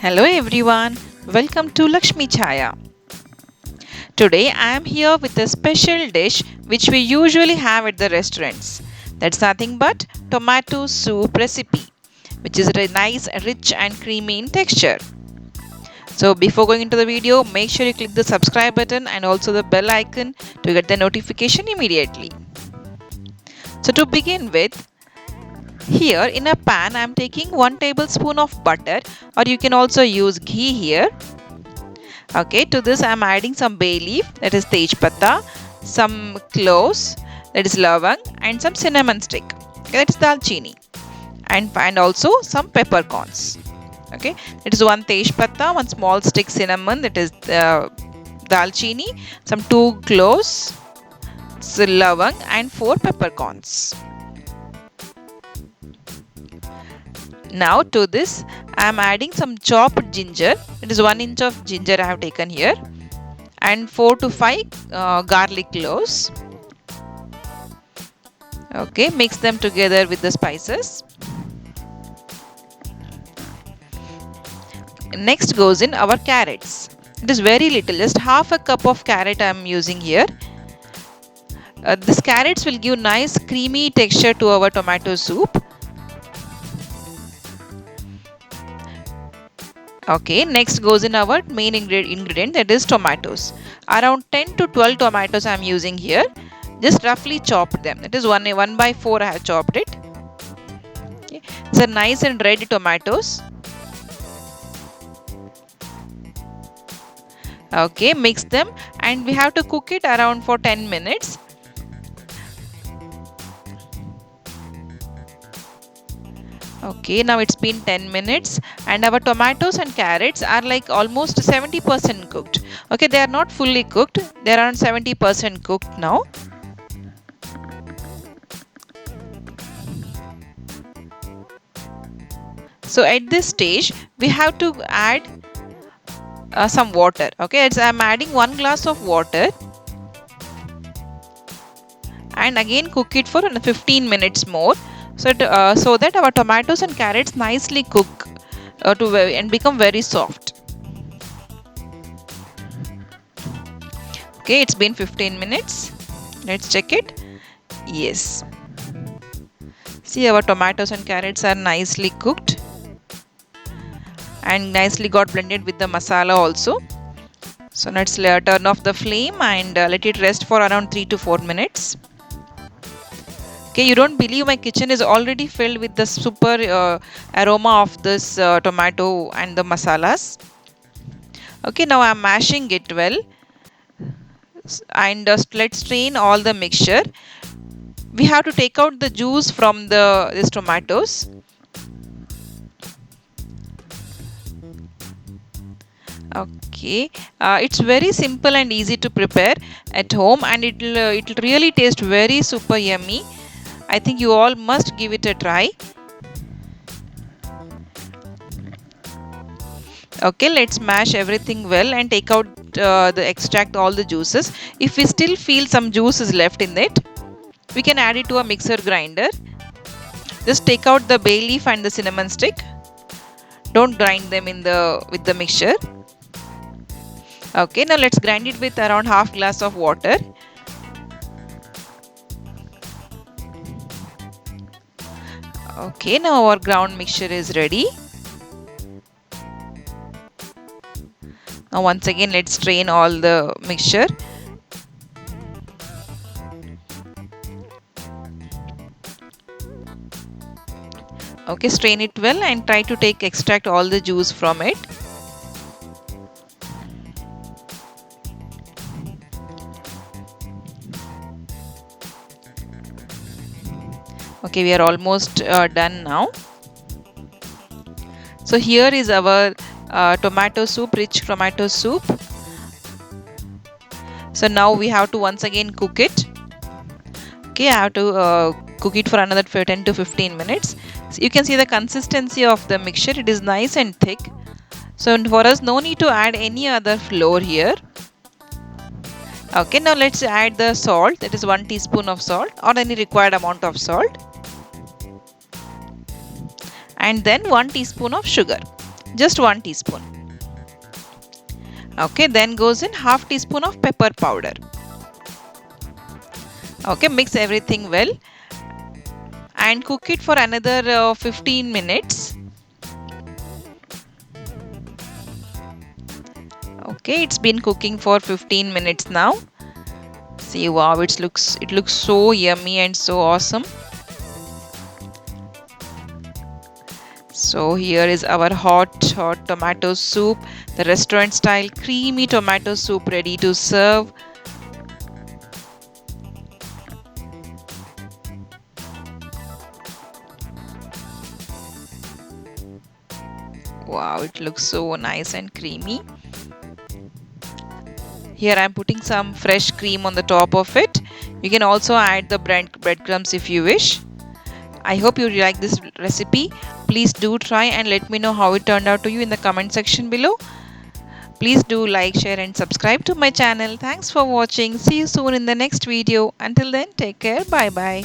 Hello everyone, welcome to Lakshmi Chaya. Today I am here with a special dish which we usually have at the restaurants. That's nothing but tomato soup recipe, which is nice, rich and creamy in texture. So before going into the video, make sure you click the subscribe button and also the bell icon to get the notification immediately. So to begin with, here in a pan I am taking 1 tablespoon of butter, or you can also use ghee here. Okay, to this I am adding some bay leaf, that is tej patta, some cloves, that is lavang, and some cinnamon stick, okay, that is dalchini, and also some peppercorns. Okay, it is 1 tej patta, 1 small stick cinnamon, that is dalchini, some 2 cloves, lavang, and 4 peppercorns. Now to this I am adding some chopped ginger. It is 1 inch of ginger I have taken here, and 4 to 5 garlic cloves. Okay, mix them together with the spices. Next goes in our carrots. It is very little, just half a cup of carrot I am using here. These carrots will give nice creamy texture to our tomato soup. Okay, next goes in our main ingredient, that is tomatoes. Around 10 to 12 tomatoes I am using here. Just roughly chopped them. That is 1 by 4 I have chopped it. Okay. These are nice and red tomatoes. Okay, mix them and we have to cook it around for 10 minutes. Okay, now it's been 10 minutes and our tomatoes and carrots are like almost 70% cooked. Okay, they are not fully cooked. They are around 70% cooked now. So at this stage, we have to add some water. Okay, I'm adding 1 glass of water. And again cook it for 15 minutes more. So that our tomatoes and carrots nicely cook and become very soft. Okay, it's been 15 minutes. Let's check it. Yes. See, our tomatoes and carrots are nicely cooked and nicely got blended with the masala also. So let's turn off the flame and let it rest for around 3 to 4 minutes. Okay, you don't believe my kitchen is already filled with the super aroma of this tomato and the masalas. Okay, now I'm mashing it well and let's strain all the mixture. We have to take out the juice from these tomatoes. Okay, it's very simple and easy to prepare at home, and it'll really taste very super yummy. I think you all must give it a try. Okay, let's mash everything well and take out extract all the juices. If we still feel some juice is left in it, we can add it to a mixer grinder. Just take out the bay leaf and the cinnamon stick. Don't grind them with the mixture. Okay, now let's grind it with around half glass of water. Okay, now our ground mixture is ready. Now once again let's strain all the mixture. Okay, strain it well and try to extract all the juice from it. Okay, we are almost done now. So here is our tomato soup, rich tomato soup. So now we have to once again cook it. Okay, I have to cook it for another 10 to 15 minutes. So you can see the consistency of the mixture. It is nice and thick. So for us, no need to add any other flour here. Okay, now let's add the salt. That is 1 teaspoon of salt or any required amount of salt. And then 1 teaspoon of sugar. just 1 teaspoon. Okay, then goes in half teaspoon of pepper powder. Okay, mix everything well and cook it for another 15 minutes. Okay, it's been cooking for 15 minutes now. See, wow, it looks so yummy and so awesome. So here is our hot tomato soup, the restaurant style creamy tomato soup ready to serve. Wow, it looks so nice and creamy. Here I am putting some fresh cream on the top of it. You can also add the breadcrumbs if you wish. I hope you like this recipe. Please do try and let me know how it turned out to you in the comment section below. Please do like, share and subscribe to my channel. Thanks for watching. See you soon in the next video. Until then, take care. Bye bye.